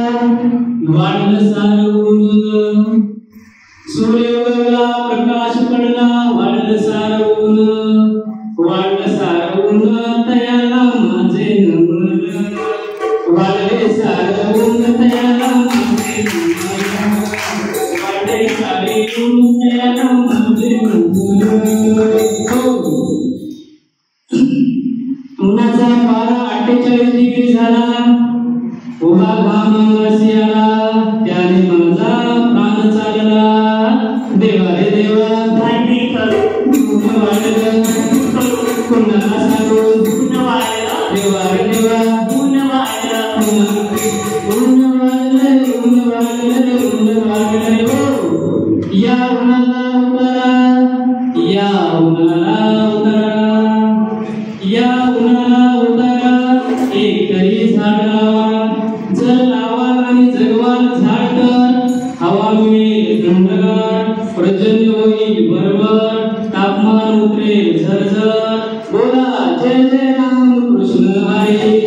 वाढलं सारं ऊन सूर्य उगवला प्रकाश पडला वाढलं सारं ऊन वाढलं सारं ऊन तयाला माझे नमन वाढले सारं ऊन तयाला माझे नमन वाढले सारे ऊन तयाला माझे नमन उन्हाचा पारा 48 डिग्री झाला उभा घाम अंगाशी आला त्याने माझा प्राण चालला देवा रे देवा भांडी करून वाढलं कुणाला सांगून देवा रे देवा ऊन वाढलं या उन्हाला उतारा या उन्हाला उतारा एकही झाड लावा जल लावा आणि जगवाल झाड कर हवा मिळेल थंडगार पर्जन्य होईल भरभर तापमान उतरेल झरझर बोला जय जय राम कृष्ण हरी